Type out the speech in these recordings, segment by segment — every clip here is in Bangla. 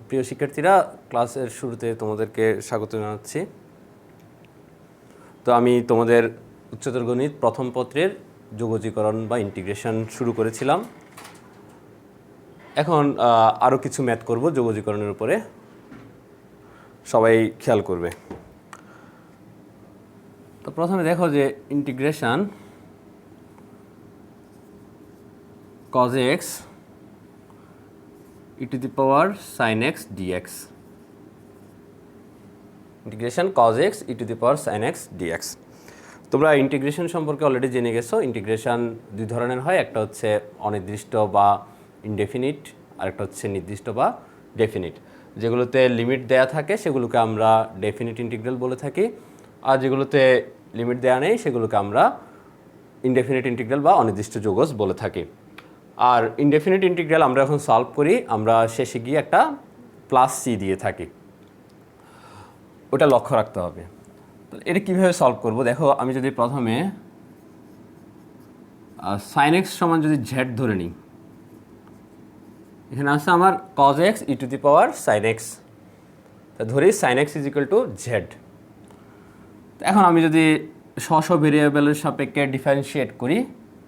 প্রিয় শিক্ষার্থীরা, ক্লাসের শুরুতে তোমাদেরকে স্বাগত জানাচ্ছি। তো আমি তোমাদের উচ্চতর গণিত প্রথম পত্রের যোগজীকরণ বা ইন্টিগ্রেশন শুরু করেছিলাম। এখন আরও কিছু ম্যাথ করব যোগজীকরণের উপরে, সবাই খেয়াল করবে। তো প্রথমে দেখো যে integration cos x e to the power sin x dx, integration cos x e to the power sin x dx। তোমরা ইন্টিগ্রেশন সম্পর্কে অলরেডি জেনে গেছো। ইন্টিগ্রেশন দুই ধরনের হয়, একটা হচ্ছে অনির্দিষ্ট বা ইনডেফিনিট, আর একটা হচ্ছে নির্দিষ্ট বা ডেফিনিট। যেগুলোতে লিমিট দেয়া থাকে সেগুলোকে আমরা ডেফিনিট ইন্টিগ্রাল বলে থাকি, আর যেগুলোতে লিমিট দেয়া নেই সেগুলোকে আমরা ইনডেফিনিট ইন্টিগ্রাল বা অনির্দিষ্ট যোগজ বলে থাকি। আর ইনডেফিনিট ইন্টিগ্রাল আমরা এখন সলভ করি, আমরা শেষে গিয়ে একটা প্লাস সি দিয়ে থাকি, ওটা লক্ষ্য রাখতে হবে। এটা কীভাবে সলভ করব? দেখো, আমি যদি প্রথমে সাইন এক্স সমান যদি জেড ধরে নিই, এখানে আছে আমার cos x e to the power sin x, তা ধরি sin x is equal to z। এখন আমি যদি স্ব ভেরিয়েবলের সাপেক্ষে ডিফারেন্সিয়েট করি,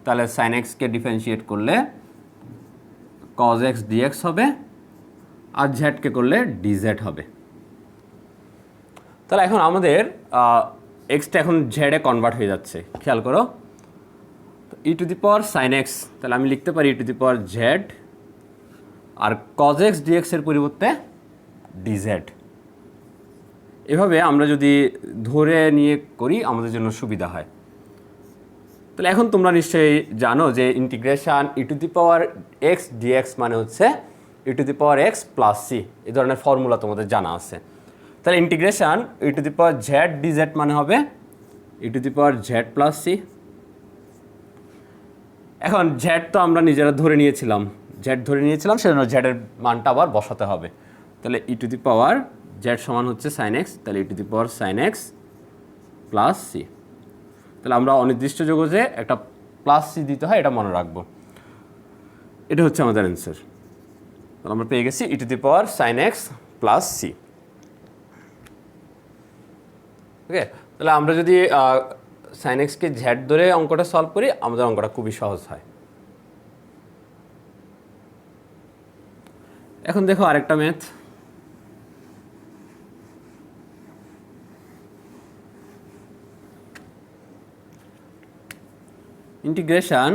তাহলে sin x কে ডিফারেন্সিয়েট করলে cos x dx হবে, আর z কে করলে dz হবে। তাহলে এখন আমাদের এক্সটা এখন জেডে কনভার্ট হয়ে যাচ্ছে, খেয়াল করো। E to the power sine x, তাহলে আমি লিখতে পারি e to the power z, আর cos x dx এর পরিবর্তে dz। এভাবে আমরা যদি ধরে নিয়ে করি আমাদের জন্য সুবিধা হয়। তাহলে এখন তোমরা নিশ্চয়ই জানো যে integration e to the power x dx মানে হচ্ছে e to the power x plus c, এই ধরনের ফর্মুলা তোমাদের জানা আছে। তাহলে integration e to the power z dz মানে হবে e to the power z plus c. এখন জেড তো আমরা নিজেরা ধরে নিয়েছিলাম, সেজন্য জেডের মানটা আবার বসাতে হবে। তাহলে e to the power Z সমান হচ্ছে সাইন এক্স, তাহলে e to the power sine x plus c. তাহলে আমরা অনির্দিষ্ট যোগজে একটা প্লাস সি দিতে হয়, এটা মনে রাখবো। এটা হচ্ছে আমাদের অ্যান্সার। তাহলে আমরা পেয়ে গেছি e to the power sine x plus C. Okay, তাহলে আমরা যদি সাইন এক্সকে জেড ধরে অঙ্কটা সলভ করি, আমাদের অঙ্কটা খুবই সহজ হয়। এখন দেখো আরেকটা math. Integration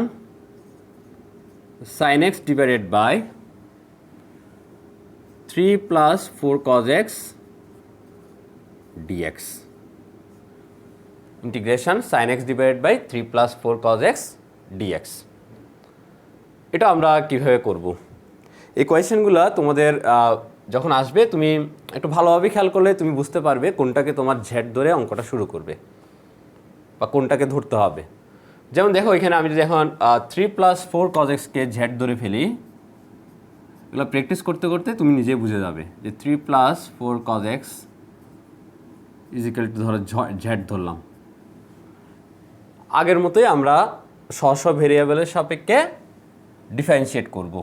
sin x divided by 3 plus 4 cos x dx, integration sin x divided by 3 plus 4 cos x dx। এটা আমরা কিভাবে করব? এই কোয়েশ্চেনগুলো তোমাদের যখন আসবে তুমি একটু ভালোভাবে খেয়াল করলে তুমি বুঝতে পারবে কোনটাকে তোমার জেড ধরে অঙ্কটা শুরু করবে বা কোনটাকে ধরতে হবে। যেমন দেখো, এখানে আমি যদি এখন 3 plus 4 cos x কে জেড ধরে ফেলি, এগুলো প্র্যাকটিস করতে করতে তুমি নিজেই বুঝে যাবে যে 3 plus 4 cos x is equal two ধরো জেড ধরলাম। আগের মতোই আমরা স্ব ভেরিয়েবলের সাপেক্ষে ডিফারেন্সিয়েট করব।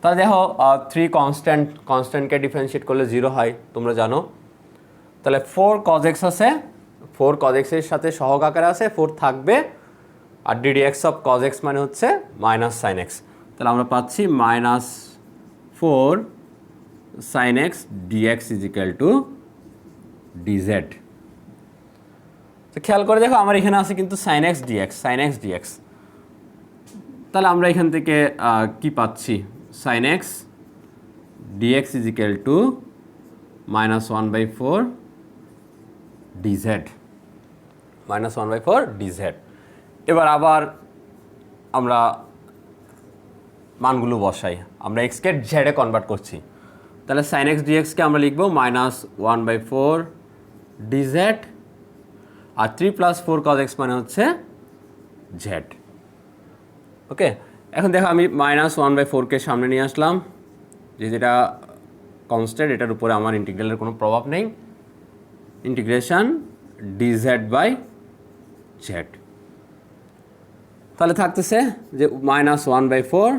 তাহলে দেখো 3 কনস্ট্যান্টকে ডিফারেন্সিয়েট করলে 0 হয়, তোমরা জানো। তাহলে 4 cos x আছে, 4 cos x এর সাথে সহগ আকারে আছে, 4 থাকবে, আর ddx অফ cos x মানে হচ্ছে মাইনাস সাইন এক্স। তাহলে আমরা পাচ্ছি minus 4 sine x dx is equal to dz. তো খেয়াল করে দেখো, আমার এখানে আছে কিন্তু সাইন এক্স ডিএক্স। তাহলে আমরা এখান থেকে কি পাচ্ছি? Sine x dx is equal to minus 1/4 dz, minus 1/4 dz. এবার আবার আমরা মানগুলো বসাই, আমরা এক্সকে জেডে কনভার্ট করছি। তাহলে সাইন এক্স ডিএক্সকে আমরা লিখবো মাইনাস 1/4 ডিজেড, আর 3 plus 4 cos x মানে হচ্ছে জেড। ওকে, এখন দেখো আমি মাইনাস 1/4কে সামনে নিয়ে আসলাম, যেটা কনস্ট্যান্ট, এটার উপরে আমার ইন্টিগ্রালের কোনো প্রভাব নেই। ইন্টিগ্রেশন ডিজেড বাই জেড, তাহলে থাকতেছে যে মাইনাস 1/4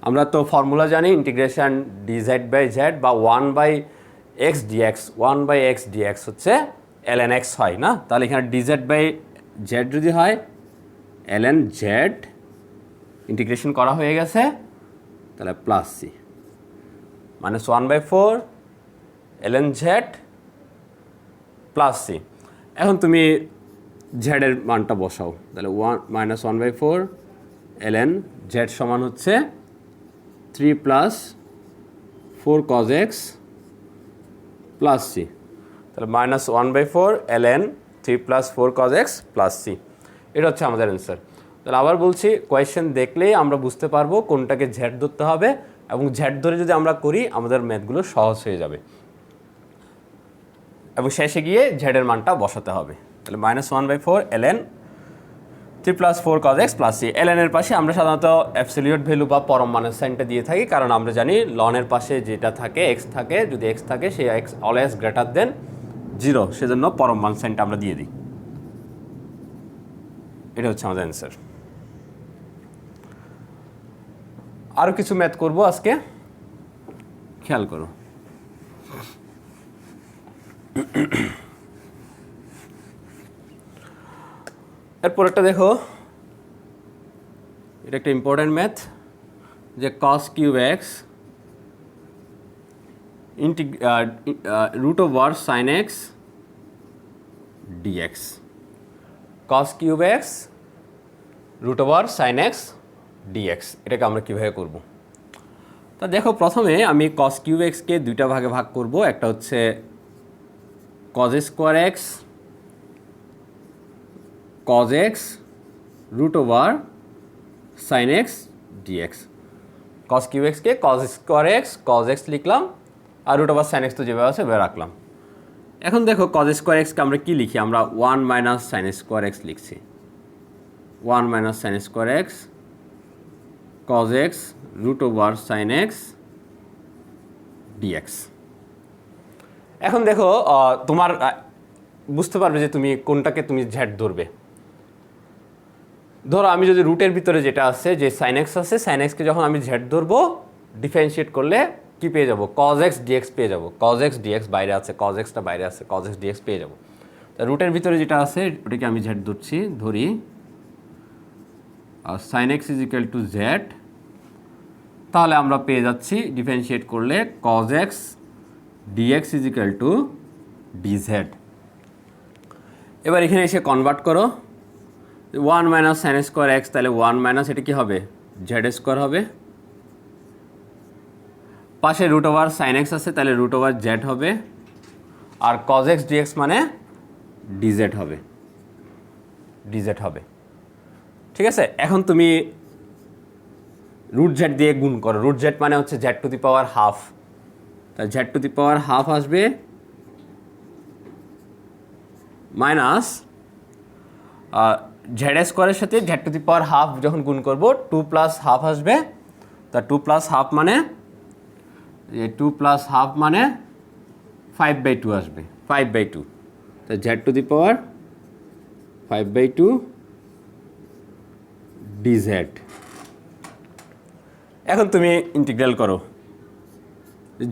আমরা তো ফর্মুলা জানি ইন্টিগ্রেশন ডিজেড বাই জেড বা 1/x dx 1/x dx হচ্ছে ln x হয় না, তাহলে এখানে ডিজেড বাই জেড যদি হয় ln z ইন্টিগ্রেশন করা হয়ে গেছে, তাহলে plus c minus 1/4 ln z plus c. এখন তুমি জেডের মানটা বসাও, তাহলে মাইনাস 1/4 ln z সমান হচ্ছে 3 + 4 cos x প্লাস সি, তাহলে minus 1/4 ln 3 + 4 cos x plus c. এটা হচ্ছে আমাদের অ্যান্সার। তাহলে আবার বলছি, কোয়েশ্চেন দেখলেই আমরা বুঝতে পারবো কোনটাকে জ্যাড ধরতে হবে, এবং জ্যাড ধরে যদি আমরা করি আমাদের ম্যাথগুলো সহজ হয়ে যাবে, এবং শেষে গিয়ে জ্যাডের মানটা বসাতে হবে। তাহলে minus 1/4 ln 3 + 4 cos x plus c. ln এর পাশে আমরা সাধারণত অ্যাবসলিউট ভ্যালু বা পরম মানের সাইনটা দিয়ে থাকি, কারণ আমরা জানি লনের পাশে যেটা থাকে এক্স থাকে, যদি এক্স থাকে সেই এক্স অলওয়েজ গ্রেটার দেন 0, সেজন্য পরম মান সাইনটা আমরা দিয়ে দিই। এটা হচ্ছে আমাদের অ্যান্সার। আরও কিছু ম্যাথ করব আজকে, খেয়াল করো। এরপরেরটা দেখো, এটা একটা ইম্পর্টেন্ট ম্যাথ, যে cos cube x root over sine x dx. cos cube x root over sine x dx, এটাকে আমরা কীভাবে করব? তা দেখো, প্রথমে আমি cos কিউব এক্সকে দুইটা ভাগে ভাগ করব। একটা হচ্ছে cos square x cos x root over sine x dx. cos cube এক্সকে cos square x cos x লিখলাম, আর রুট ওভার সাইন এক্স তো যেভাবে আছে সেভাবে রাখলাম। এখন দেখো cos স্কোয়ার এক্সকে আমরা কী লিখি? আমরা 1 - সাইন স্কোয়ার এক্স লিখছি। 1 - sine square x cos x root over sine x dx. এখন দেখো, তোমার বুঝতে পারবে যে তুমি কোনটাকে তুমি জ্যাড ধরবে। ধরো আমি যদি রুটের ভিতরে যেটা আছে, যে সাইন এক্স আছে, সাইন এক্সকে যখন আমি জ্যাড ধরবো, ডিফারেন্সিয়েট করলে কি পেয়ে যাবো? cos x dx পেয়ে যাবো। cos x dx বাইরে আছে, cos x-টা বাইরে আছে, cos x dx পেয়ে যাবো। তা রুটের ভিতরে যেটা আছে ওটাকে আমি জ্যাড ধরি, আর sine x is equal to z, তাহলে আমরা পেয়ে যাচ্ছি ডিফারেন্সিয়েট করলে cos x dx is equal to dz। এবার এখানে এসে কনভার্ট করো, 1 - সাইন স্কোয়ার এক্স, তাহলে 1 - এটা কী হবে? জেড স্কোয়ার হবে। পাশে রুট ওভার সাইন এক্স আছে, তাহলে রুট ওভার জেড হবে, আর cos x dx মানে ডিজেড হবে, ডিজেড হবে। ঠিক আছে, এখন তুমি রুট জেড দিয়ে গুণ করো। রুট জেড মানে হচ্ছে z to the power half, তাহলে z to the power half আসবে মাইনাস জেড স্কোয়ারের সাথে z to the power half যখন গুণ করব 2 + হাফ আসবে, তা 2 + হাফ মানে 2 + হাফ মানে 5/2 আসবে, 5/2। তা z to the power 5/2 dz. এখন তুমি ইন্টিগ্রাল করো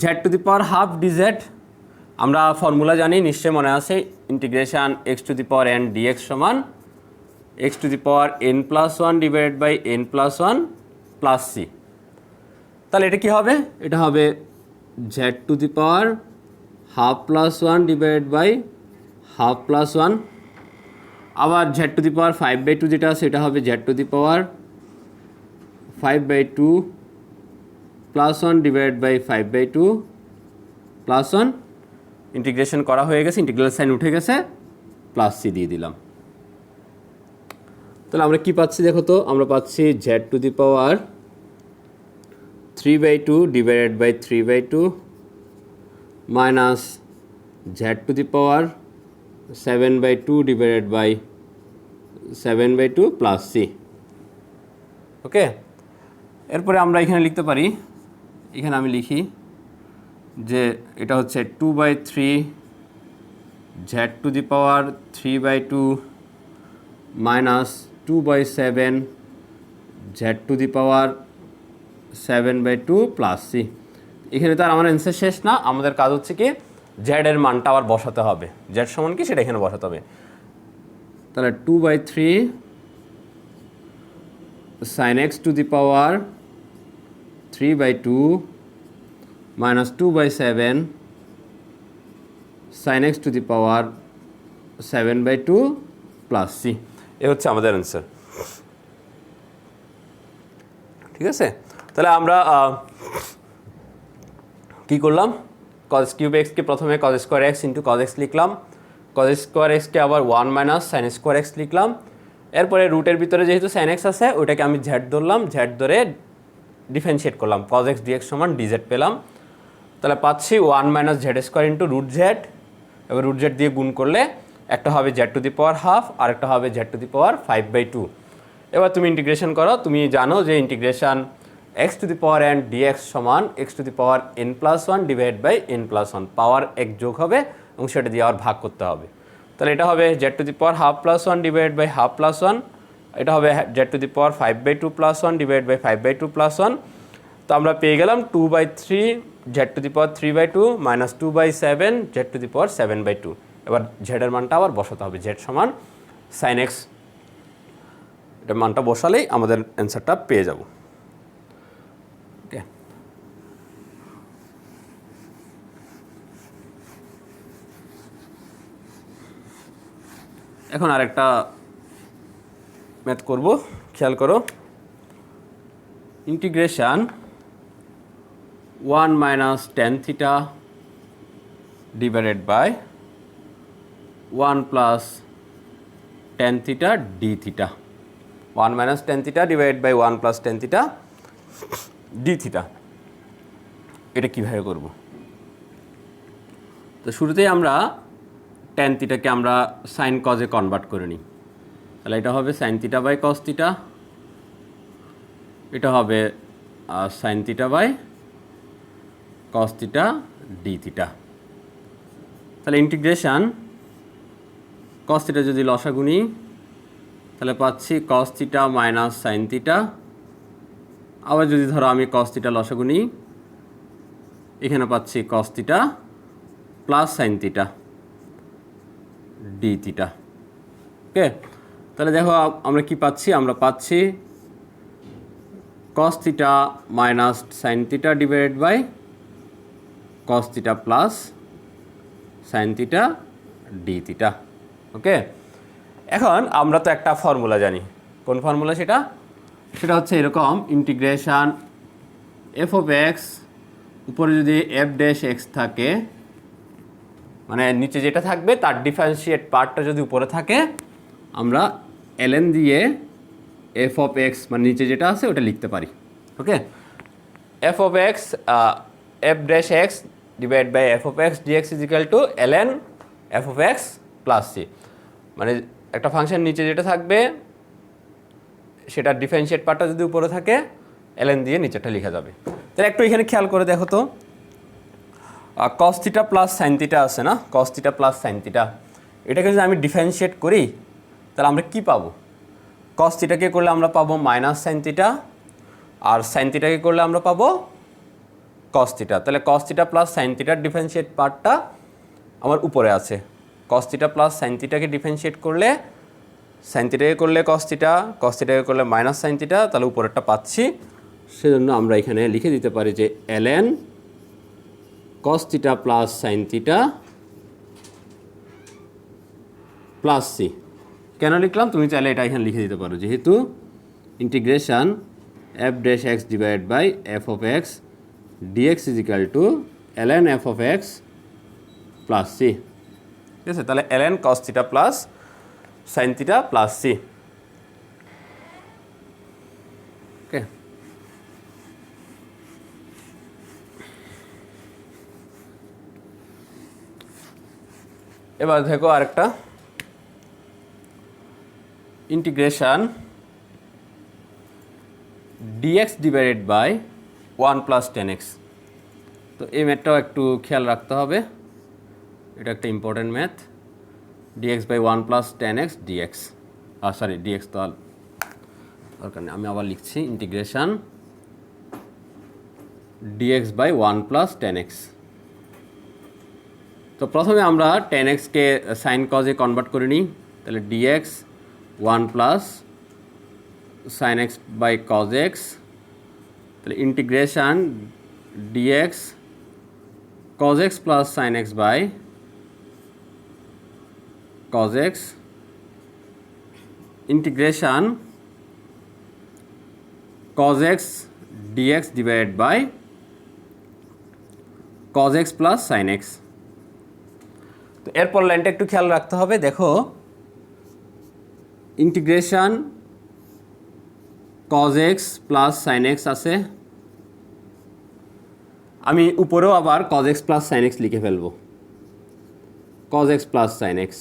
z to the power half dz. আমরা ফর্মুলা জানি, নিশ্চয় মনে আছে, integration x to the power n dx সমান x to the power n+1 divided by n+1 plus c. তাহলে এটা কি হবে? এটা হবে z to the power half plus 1 divided by half plus 1, আবার জেড টু দি পাওয়ার 5/2 যেটা আছে এটা হবে z to the power 5/2 plus 1 divided by 5/2 plus 1। Integration করা হয়ে গেছে, ইন্টিগ্রাল সাইন উঠে গেছে, প্লাস সি দিয়ে দিলাম। তাহলে আমরা কি পাচ্ছি দেখো তো? আমরা পাচ্ছি z to the power 3/2 divided by 3/2 minus z to the power 7/2 divided by 7/2 plus C. Okay, এরপরে আমরা এখানে লিখতে পারি, এখানে আমি লিখি যে এটা হচ্ছে 2/3 z to the power 3/2 minus 2/7 z to the power 7/2 plus c. এখানে তো আর আমার অ্যান্সার শেষ না, আমাদের কাজ হচ্ছে কি জেড এর মানটা আবার বসাতে হবে। জেড সমান কি সেটা এখানে বসাতে হবে। তাহলে 2/3 sin x to the power 3/2 minus 2/7 sin x to the power 7/2 plus c. এ হচ্ছে আমাদের অ্যান্সার। ঠিক আছে, তাহলে আমরা কি করলাম, cos কিউব এক্সকে প্রথমে cos square x into cos x লিখলাম, cos স্কোয়ার এক্সকে আবার 1 মাইনাস সাইন স্কোয়ার এক্স লিখলাম। এরপরে রুটের ভিতরে যেহেতু সাইন এক্স আছে ওইটাকে আমি জ্যাড ধরলাম, জ্যাড ধরে ডিফারেন্সিয়েট করলাম, cos x dx সমান dz পেলাম। তাহলে পাচ্ছি 1 minus z square into root z. এবার রুট জেড দিয়ে গুণ করলে একটা হবে z to the power half আর একটা হবে জেড টু দি পাওয়ার 5/2। এবার তুমি ইন্টিগ্রেশন করো, তুমি জানো যে integration x to the power n dx সমান x to the power n+1 divide by n+1, power এক যোগ হবে এবং সেটা দিয়ে আবার ভাগ করতে হবে। তাহলে এটা হবে z to the power half plus 1 divide by half plus 1, এটা হবে z to the power 5/2 plus 1 divide by 5/2 plus 1। তো আমরা পেয়ে গেলাম 2/3 z to the power 3/2 minus 2/7 z to the power 7/2। এবার জেডের মানটা আবার বসাতে হবে, জেড সমান সাইন এক্স, এটার মানটা বসালেই আমাদের অ্যান্সারটা পেয়ে যাব। ওকে, এখন আরেকটা ম্যাথ করব, খেয়াল করো। Integration 1 minus tan theta divided by 1 plus tan theta d theta, 1 minus tan theta divide by 1 plus tan theta d theta, এটা কীভাবে করব? তো শুরুতেই আমরা টেন থিটাকে আমরা সাইন কজে কনভার্ট করে নিই। তাহলে এটা হবে sine theta by cos theta, এটা হবে sine theta by cos theta d theta. তাহলে ইন্টিগ্রেশন কস থিটা যদি লসাগু নিই তাহলে পাচ্ছি cos theta minus sine theta, আবার যদি ধরো আমি কস থিটা লসাগু নিই এখানে পাচ্ছি cos theta plus sine theta d theta. Okay, তাহলে দেখো আমরা কি পাচ্ছি, আমরা পাচ্ছি cos theta minus sine theta divided by cos theta plus sine theta d theta. Okay, এখন আমরা তো একটা ফর্মুলা জানি, কোন ফর্মুলা সেটা? সেটা হচ্ছে এরকম, ইন্টিগ্রেশন এফ অফ এক্স উপরে যদি এফ ড্যাশ এক্স থাকে, মানে নিচে যেটা থাকবে তার ডিফারেন্সিয়েট পার্টটা যদি উপরে থাকে আমরা ln দিয়ে এফ অফ এক্স মানে নিচে যেটা আছে ওটা লিখতে পারি। Okay, f of x f dash x divide by f of x dx is equal to ln f of x plus c, মানে একটা ফাংশন নিচে যেটা থাকবে সেটার ডিফারেন্সিয়েট পার্টটা যদি উপরে থাকে ln দিয়ে নিচেটা লেখা যাবে। তাহলে একটু এখানে খেয়াল করে দেখো তো, cos theta plus sine theta আছে না, cos theta plus sine theta, এটাকে যদি আমি ডিফারেন্সিয়েট করি তাহলে আমরা কি পাবো? cos থিটাকে করলে আমরা পাবো মাইনাস সাইন থিটা, আর সাইন থিটাকে করলে আমরা পাবো cos থিটা। তাহলে cos থিটা প্লাস সাইন থিটার ডিফারেন্সিয়েট পার্টটা আমার উপরে আছে, cos থিটা প্লাস সাইন থিটাকে ডিফারেন্সিয়েট করলে সাইন থিটাকে করলে cos থিটা, cos থিটাকে করলে মাইনাস সাইন থিটা, তাহলে উপরেরটা পাচ্ছি। সেজন্য আমরা এখানে লিখে দিতে পারি যে ln cos theta plus sine theta plus c. কেন লিখলাম? তুমি চাইলে এটা এখানে লিখে দিতে পারো, যেহেতু integration f dash x divide by f of x dx is equal to ln f of x plus C. ঠিক আছে, তাহলে ln cos theta plus sine theta plus C. Okay, এবার দেখো আরেকটা, integration dx divided by 1 plus ten x. তো এই ম্যাথটাও একটু খেয়াল রাখতে হবে, এটা একটা important math. dx by 1 plus ten x dx, sorry dx তো দরকার নেই, আমি আবার লিখছি integration dx by 1 plus 10x। তো প্রথমে আমরা 10xকে সাইন কজে কনভার্ট করে নিই, তাহলে dx 1 plus sine x by cos x, তাহলে integration dx cos x plus sine x by cos x, integration cos x dx divided by cos x plus sin x। তো এরপর লাইনটা একটু খেয়াল রাখতে হবে, দেখো integration cos x plus sin x আছে, আমি উপরেও আবার cos x plus sin x লিখে ফেলবো, cos x plus sin x।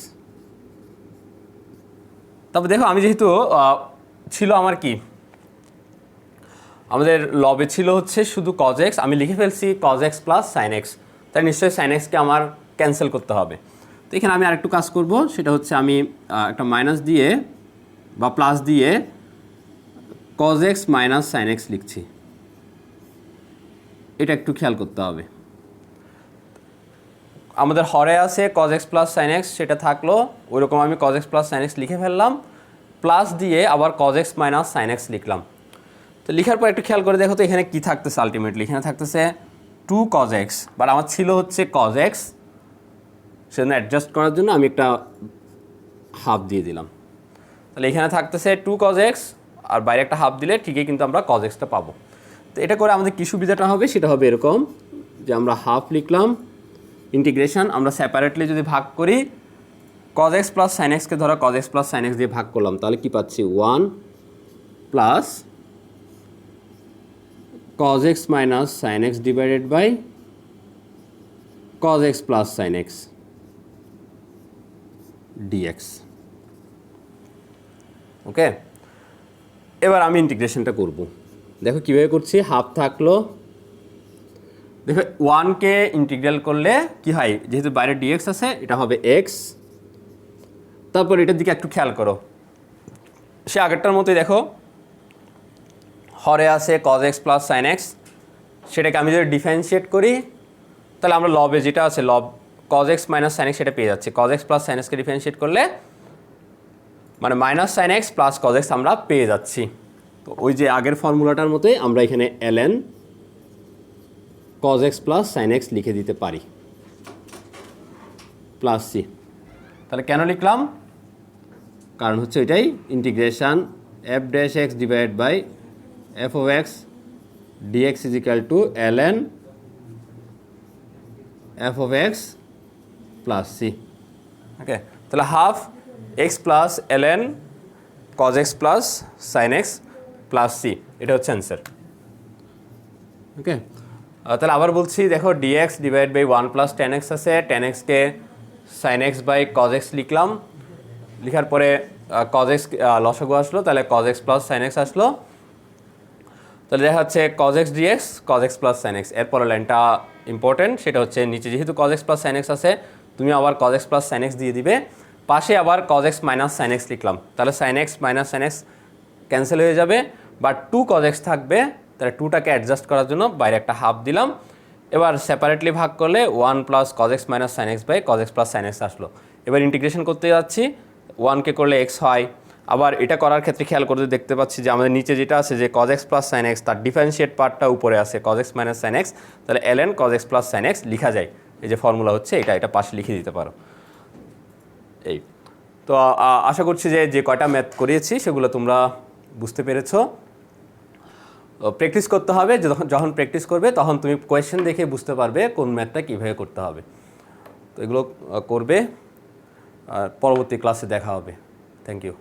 তারপর দেখো আমি যেহেতু ছিল আমার কি, আমাদের লবে ছিল হচ্ছে শুধু cos x, আমি লিখে ফেলছি cos x plus sin x, তাই নিশ্চয়ই sin x কে আমার ক্যান্সেল করতে হবে। তো এখানে আমি আরেকটু কাজ করব, সেটা হচ্ছে আমি একটা মাইনাস দিয়ে বা প্লাস দিয়ে cos x minus sin x লিখছি, এটা একটু খেয়াল করতে হবে। আমাদের হরে আছে cos x plus sin x, সেটা থাকলো ওইরকম আমি cos x plus sin x লিখে ফেললাম, প্লাস দিয়ে আবার cos x minus sin x লিখলাম। তো লেখার পর একটু খেয়াল করে দেখো তো এখানে কি থাকতেছে, আলটিমেটলি এখানে থাকতেছে 2 cos x, বাট আমার ছিল হচ্ছে cos x, সেজন্য অ্যাডজাস্ট করার জন্য আমি একটা হাফ দিয়ে দিলাম। তাহলে এখানে থাকতেছে 2 cos x আর বাইরে একটা হাফ দিলে ঠিকই কিন্তু আমরা cos x-টা পাবো। তো এটা করে আমাদের কী সুবিধাটা হবে, সেটা হবে এরকম যে আমরা হাফ লিখলাম, ইন্টিগ্রেশন আমরা সেপারেটলি যদি ভাগ করি cos x প্লাস sin x-কে ধরো cos x plus sin x দিয়ে ভাগ করলাম, তাহলে কি পাচ্ছি 1 plus cos x minus sin x divided by cos x plus sin x dx। ওকে, এবার আমি ইন্টিগ্রেশনটা করব, দেখো কীভাবে করছি। হাফ থাকলো, দেখো 1কে ইন্টিগ্রাল করলে কি হয়, যেহেতু বাইরে dx আছে এটা হবে x। তারপর এটার দিকে একটু খেয়াল করো, সে আগেরটার মতোই দেখো হরে আছে cos x plus sin x, সেটাকে আমি যদি ডিফারেন্সিয়েট করি তাহলে আমরা লবে যেটা আছে লব cos x minus sin x সেটা পেয়ে যাচ্ছে। cos x প্লাস sin x-কে ডিফারেন্সিয়েট করলে মানে minus sin x plus cos x আমরা পেয়ে যাচ্ছি। তো ওই যে আগের ফর্মুলাটার মতোই আমরা এখানে ln cos x plus sin x লিখে দিতে পারি প্লাস c। তাহলে কেন লিখলাম, কারণ হচ্ছে এটাই integration f dash x divide by f of x dx is equal to ln f of x plus c। ওকে, তাহলে half x plus ln cos x plus sin x plus c, এটা হচ্ছে অ্যান্সার। ওকে, তাহলে আবার বলছি, দেখো dx divide by 1 plus 10x আছে, 10x-কে sin x by cos x লিখলাম, লিখার পরে cos x লসাগু আসলো, তাহলে cos x plus sin x আসলো। তাহলে দেখা যাচ্ছে cos x dx cos x plus sin x। এরপরে লাইনটা ইম্পর্টেন্ট, সেটা হচ্ছে নিচে যেহেতু cos x plus sin x আছে, তুমি আবার cos x plus sin x দিয়ে দিবে, পাশে আবার cos x minus sin x লিখলাম, তাহলে sin x minus sin x cancel হয়ে যাবে, বাট 2 cos x থাকবে, তাহলে 2টাকে অ্যাডজাস্ট করার জন্য বাইরে একটা হাফ দিলাম। এবার সেপারেটলি ভাগ করলে 1 plus cos x minus sin x by cos x plus sin x আসলো। এবার ইন্টিগ্রেশন করতে যাচ্ছি, 1কে করলে x হয়, আবার এটা করার ক্ষেত্রে খেয়াল করতে দেখতে পাচ্ছি যে আমাদের নিচে যেটা আছে যে cos x plus sin x, তার ডিফারেন্সিয়েট পার্টটা উপরে আছে cos x minus sin x, তাহলে ln cos x plus sin x লিখা যায়। এই যে ফর্মুলা হচ্ছে এটা পাশে লিখে দিতে পারো। এই তো আশা করছি যে কয়টা ম্যাথ করিয়েছি সেগুলো তোমরা বুঝতে পেরেছো। প্র্যাকটিস করতে হবে, যখন প্র্যাকটিস করবে তখন তুমি কোয়েশ্চেন দেখে বুঝতে পারবে কোন ম্যাথটা কীভাবে করতে হবে। তো এগুলো করবে, আর পরবর্তী ক্লাসে দেখা হবে। Thank you.